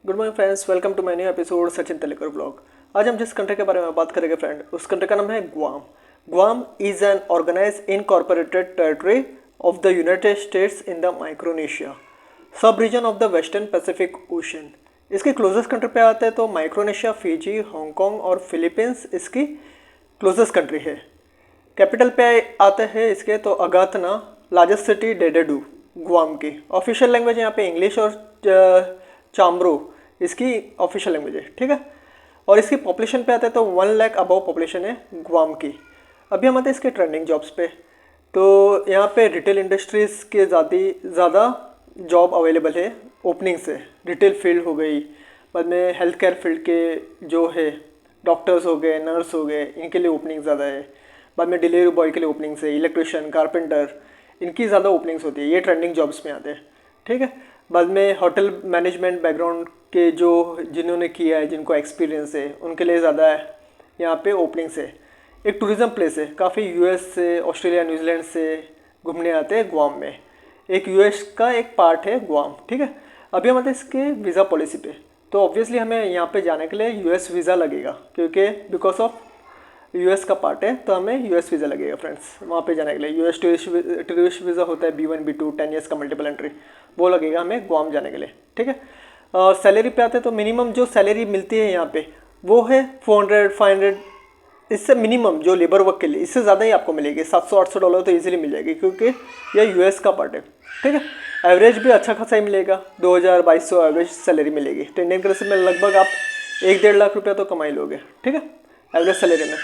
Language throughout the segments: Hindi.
Good morning friends, welcome to my new episode Sachin Telekar blog. आज हम जिस कंट्री के बारे में बात करेंगे फ्रेंड, उस कंट्री का नाम है Guam. Guam is an organize incorporated territory of the United States in the Micronesia sub region of the Western Pacific Ocean. इसके क्लोजेस्ट कंट्री पे आते हैं तो माइक्रोनेशिया, फिजी, हांगकांग और फिलीपींस इसकी क्लोजेस्ट कंट्री है। कैपिटल पे आते हैं इसके तो Hagatna, largest city Dededo Guam की। ऑफिशियल लैंग्वेज यहाँ पे इंग्लिश और चाम्ब्रो इसकी ऑफिशियल लैंग्वेज है, ठीक है। और इसकी पॉपुलेशन पे आते हैं तो 1 लाख अबव पॉपुलेशन है गुआम की। अभी हम आते हैं इसके ट्रेंडिंग जॉब्स पे। तो यहाँ पे रिटेल इंडस्ट्रीज़ के ज़्यादा जॉब अवेलेबल है, ओपनिंग्स है। रिटेल फील्ड हो गई, बाद में हेल्थ केयर फील्ड के जो है डॉक्टर्स हो गए, नर्स हो गए, इनके लिए ओपनिंग ज़्यादा है। बाद में डिलीवरी बॉय के लिए ओपनिंग्स है, इलेक्ट्रिशियन, कारपेंटर, इनकी ज़्यादा ओपनिंग्स होती है। ये ट्रेंडिंग जॉब्स में आते हैं, ठीक है। बाद में होटल मैनेजमेंट बैकग्राउंड के जो जिन्होंने किया है, जिनको एक्सपीरियंस है, उनके लिए ज़्यादा यहाँ पे ओपनिंग्स है। एक टूरिज़्म प्लेस है, काफ़ी यूएस से, ऑस्ट्रेलिया, न्यूजीलैंड से घूमने आते हैं गुआम में। एक यूएस का एक पार्ट है गुआम, ठीक है। अभी हम आते हैं इसके वीज़ा पॉलिसी पे। तो ऑब्वियसली हमें यहाँ पे जाने के लिए यूएस वीज़ा लगेगा, क्योंकि बिकॉज ऑफ यूएस का पार्ट है तो हमें यूएस वीज़ा लगेगा फ्रेंड्स वहाँ पे जाने के लिए। यूएस टूरिस्ट वीज़ा होता है B1 B2 10 ईयर्स का मल्टीपल एंट्री, वो लगेगा हमें गुआम जाने के लिए, ठीक है। सैलरी पे आते हैं तो मिनिमम जो सैलरी मिलती है यहाँ पे वो है 400 500। इससे मिनिमम जो लेबर वर्क के लिए, इससे ज़्यादा ही आपको मिलेगी। $700-800 तो इजीली मिल जाएगी, क्योंकि यह यूएस का पार्ट है, ठीक है। एवरेज भी अच्छा खासा ही मिलेगा, 2000-2200 एवरेज सैलरी मिलेगी। तो इंडियन करेंसी में लगभग आप 1-1.5 लाख रुपया तो कमाई लोगे, ठीक है, एवरेज सैलरी में।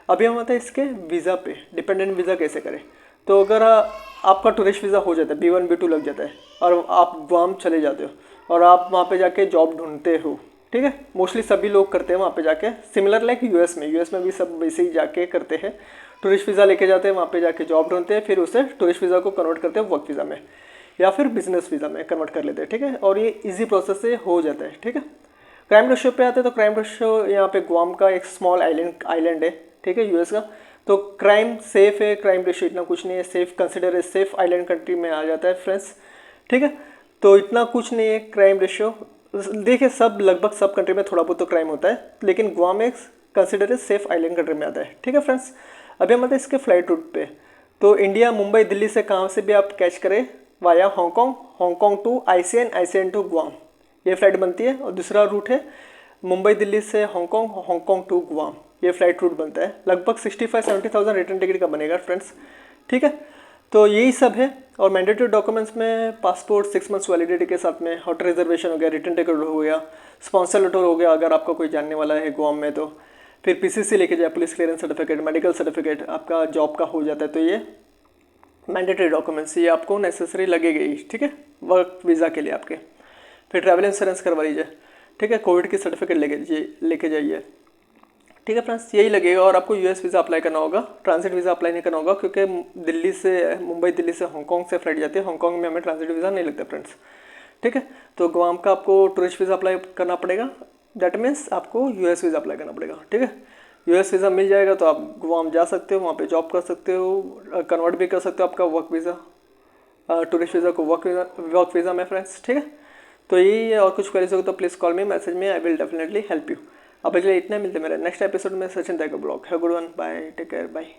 अभी हम आते हैं इसके वीज़ा पे, डिपेंडेंट वीज़ा कैसे करें। तो अगर आपका टूरिस्ट वीज़ा हो जाता है, B1 B2 लग जाता है, और आप गुआम चले जाते हो और आप वहाँ पे जाके जॉब ढूंढते हो, ठीक है। मोस्टली सभी लोग करते हैं वहाँ पे जाके, सिमिलर लाइक यूएस में भी सब वैसे ही जाके करते हैं। टूरिस्ट वीज़ा लेके जाते हैं, वहाँ पे जाके जॉब ढूंढते हैं, फिर उसे टूरिस्ट वीज़ा को कन्वर्ट करते हैं वर्क वीज़ा में, या फिर बिजनेस वीज़ा में कन्वर्ट कर लेते हैं, ठीक है। और ये ईजी प्रोसेस से हो जाता है, ठीक है। क्राइम रेशियो पे आते हैं तो क्राइम रेशियो यहाँ पे गुआम का एक स्मॉल आइलैंड है, ठीक है, यूएस का। तो क्राइम सेफ है, क्राइम रेशियो इतना कुछ नहीं है, सेफ कंसिडर है, सेफ आइलैंड कंट्री में आ जाता है फ्रेंड्स, ठीक है। तो इतना कुछ नहीं है क्राइम रेशियो। देखिए सब लगभग सब कंट्री में थोड़ा बहुत तो क्राइम होता है, लेकिन गुआम एक कंसिडर सेफ आइलैंड कंट्री में आता है, ठीक है फ्रेंड्स। अभी हम आते हैं इसके फ्लाइट रूट पे। तो इंडिया, मुंबई, दिल्ली से कहाँ से भी आप कैच करें via Hong Kong, Hong Kong to ICN, ICN to Guam, ये फ्लाइट बनती है। और दूसरा रूट है मुंबई दिल्ली से हांगकांग, हांगकांग टू गुआम, ये फ्लाइट रूट बनता है। लगभग 65-70,000 रिटर्न टिकट का बनेगा फ्रेंड्स, ठीक है। तो यही सब है। और मैंडेटरी डॉक्यूमेंट्स में पासपोर्ट 6 मंथ्स वैलिडिटी के साथ में, होटल रिजर्वेशन हो गया, रिटर्न टिकट हो गया, स्पॉन्सर लेटर हो गया अगर आपका कोई जानने वाला है गुआम में, तो फिर पीसीसी लेके जाए, police clearance certificate, medical certificate आपका जॉब का हो जाता है। तो ये मैंडेटरी डॉक्यूमेंट्स ये आपको नेसेसरी लगेगी ही, ठीक है, वर्क वीज़ा के लिए आपके। फिर ट्रैवल इंश्योरेंस करवा लीजिए, ठीक है, कोविड की सर्टिफिकेट लेके जाइए, ठीक है फ्रेंड्स, यही लगेगा। और आपको यूएस वीज़ा अप्लाई करना होगा, ट्रांजिट वीज़ा अप्लाई नहीं करना होगा, क्योंकि मुंबई दिल्ली से हांगकांग से फ्लाइट जाती है, हांगकांग में हमें ट्रांजिट वीज़ा नहीं लगता फ्रेंड्स, ठीक है। तो गुआम का आपको टूरिस्ट वीज़ा अप्लाई करना पड़ेगा, दैट मीन्स आपको यूएस वीज़ा अप्लाई करना पड़ेगा, ठीक है। यूएस वीज़ा मिल जाएगा तो आप गुआम जा सकते हो, वहाँ पे जॉब कर सकते हो, कन्वर्ट भी कर सकते हो आपका वर्क वीज़ा, टूरिस्ट वीज़ा को वर्क वीज़ा में फ्रेंड्स, ठीक है। तो यही है, और कुछ क्वेरीज हो तो please call me, message me, I will definitely help you. अब अगले इतने मिलते मेरे नेक्स्ट एपिसोड में Sachin Telekar blog. Have good one, bye, take care, bye.